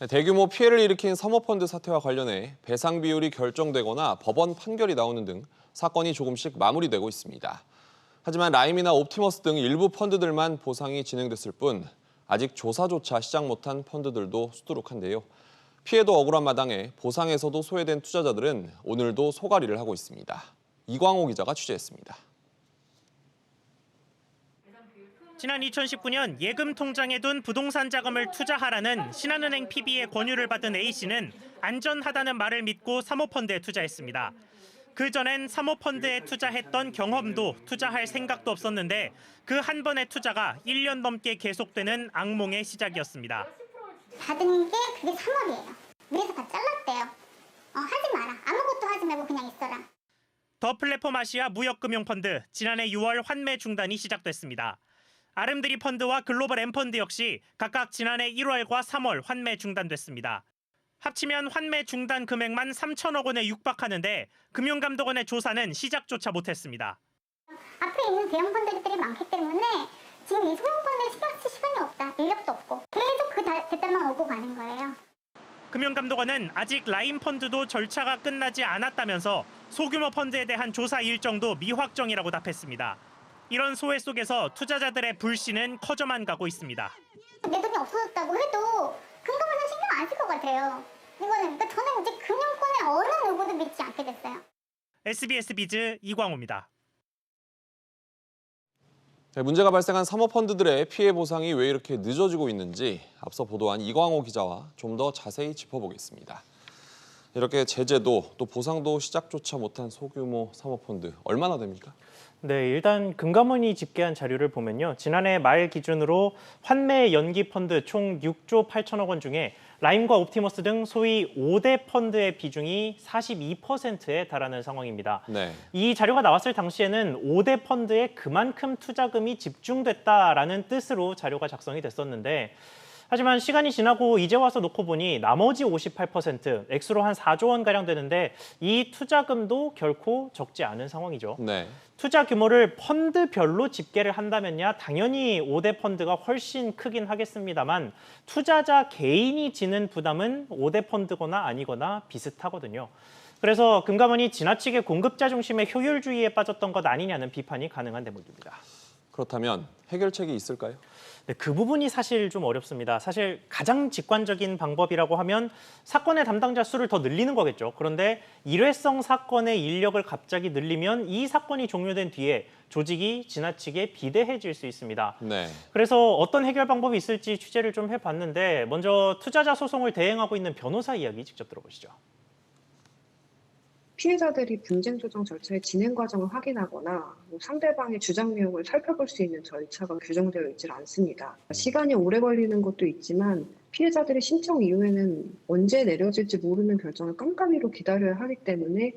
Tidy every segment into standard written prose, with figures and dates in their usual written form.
대규모 피해를 일으킨 사모펀드 사태와 관련해 배상 비율이 결정되거나 법원 판결이 나오는 등 사건이 조금씩 마무리되고 있습니다. 하지만 라임이나 옵티머스 등 일부 펀드들만 보상이 진행됐을 뿐 아직 조사조차 시작 못한 펀드들도 수두룩한데요. 피해도 억울한 마당에 보상에서도 소외된 투자자들은 오늘도 소갈이를 하고 있습니다. 이광호 기자가 취재했습니다. 지난 2019년 예금 통장에 둔 부동산 자금을 투자하라는 신한은행 PB의 권유를 받은 A씨는 안전하다는 말을 믿고 사모펀드에 투자했습니다. 그전엔 사모펀드에 투자했던 경험도 투자할 생각도 없었는데 그 한 번의 투자가 1년 넘게 계속되는 악몽의 시작이었습니다. 받은 게 그게 3억이에요. 그래서 다 잘랐대요. 하지 마라. 아무것도 하지 말고 그냥 있어라. 더 플랫폼 아시아 무역금융펀드 지난해 6월 환매 중단이 시작됐습니다. 아름드리 펀드와 글로벌 M펀드 역시 각각 지난해 1월과 3월 환매 중단됐습니다. 합치면 환매 중단 금액만 3천억 원에 육박하는데 금융감독원의 조사는 시작조차 못했습니다. 앞에 있는 대형 펀드들이 많기 때문에 지금 이 소형 펀드에 신경 쓸 시간이 없다. 인력도 없고. 계속 그 대달만 오고 가는 거예요. 금융감독원은 아직 라임 펀드도 절차가 끝나지 않았다면서 소규모 펀드에 대한 조사 일정도 미확정이라고 답했습니다. 이런 소외 속에서 투자자들의 불신은 커져만 가고 있습니다. 내 돈이 없어졌다고 해도 금감원은 신경 안 쓸 것 같아요. 이거는 그러니까 저는 이제 금융권의 어느 누구도 믿지 않게 됐어요. SBS 비즈 이광호입니다. 문제가 발생한 사모펀드들의 피해 보상이 왜 이렇게 늦어지고 있는지 앞서 보도한 이광호 기자와 좀 더 자세히 짚어보겠습니다. 이렇게 제재도 또 보상도 시작조차 못한 소규모 사모펀드 얼마나 됩니까? 네, 일단 금감원이 집계한 자료를 보면요. 지난해 말 기준으로 환매 연기 펀드 총 6조 8천억 원 중에 라임과 옵티머스 등 소위 5대 펀드의 비중이 42%에 달하는 상황입니다. 네. 이 자료가 나왔을 당시에는 5대 펀드에 그만큼 투자금이 집중됐다라는 뜻으로 자료가 작성이 됐었는데 하지만 시간이 지나고 이제 와서 놓고 보니 나머지 58%, 액수로 한 4조 원가량 되는데 이 투자금도 결코 적지 않은 상황이죠. 네. 투자 규모를 펀드별로 집계를 한다면야 당연히 5대 펀드가 훨씬 크긴 하겠습니다만 투자자 개인이 지는 부담은 5대 펀드거나 아니거나 비슷하거든요. 그래서 금감원이 지나치게 공급자 중심의 효율주의에 빠졌던 것 아니냐는 비판이 가능한 대목입니다. 그렇다면 해결책이 있을까요? 네, 그 부분이 사실 좀 어렵습니다. 사실 가장 직관적인 방법이라고 하면 사건의 담당자 수를 더 늘리는 거겠죠. 그런데 일회성 사건의 인력을 갑자기 늘리면 이 사건이 종료된 뒤에 조직이 지나치게 비대해질 수 있습니다. 네. 그래서 어떤 해결 방법이 있을지 취재를 좀 해봤는데 먼저 투자자 소송을 대행하고 있는 변호사 이야기 직접 들어보시죠. 피해자들이 분쟁 조정 절차의 진행 과정을 확인하거나 상대방의 주장 내용을 살펴볼 수 있는 절차가 규정되어 있지 않습니다. 시간이 오래 걸리는 것도 있지만 피해자들의 신청 이후에는 언제 내려질지 모르는 결정을 깜깜이로 기다려야 하기 때문에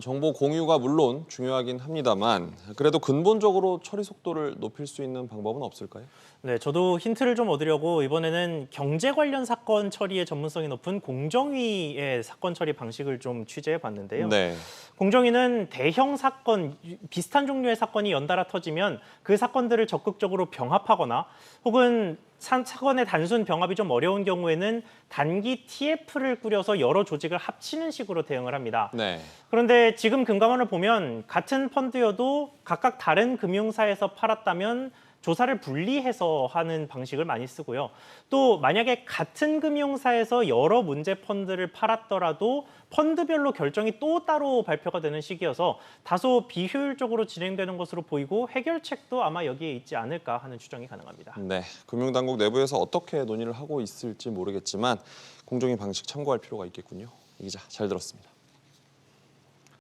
정보 공유가 물론 중요하긴 합니다만 그래도 근본적으로 처리 속도를 높일 수 있는 방법은 없을까요? 네, 저도 힌트를 좀 얻으려고 이번에는 경제 관련 사건 처리에 전문성이 높은 공정위의 사건 처리 방식을 좀 취재해 봤는데요. 네. 공정위는 대형 사건, 비슷한 종류의 사건이 연달아 터지면 그 사건들을 적극적으로 병합하거나 혹은 사건의 단순 병합이 좀 어려운 경우에는 단기 TF를 꾸려서 여러 조직을 합치는 식으로 대응을 합니다. 네. 그런데 지금 금감원을 보면 같은 펀드여도 각각 다른 금융사에서 팔았다면 조사를 분리해서 하는 방식을 많이 쓰고요. 또 만약에 같은 금융사에서 여러 문제 펀드를 팔았더라도 펀드별로 결정이 또 따로 발표가 되는 시기여서 다소 비효율적으로 진행되는 것으로 보이고 해결책도 아마 여기에 있지 않을까 하는 추정이 가능합니다. 네. 금융당국 내부에서 어떻게 논의를 하고 있을지 모르겠지만 공정위 방식 참고할 필요가 있겠군요. 이 기자 잘 들었습니다.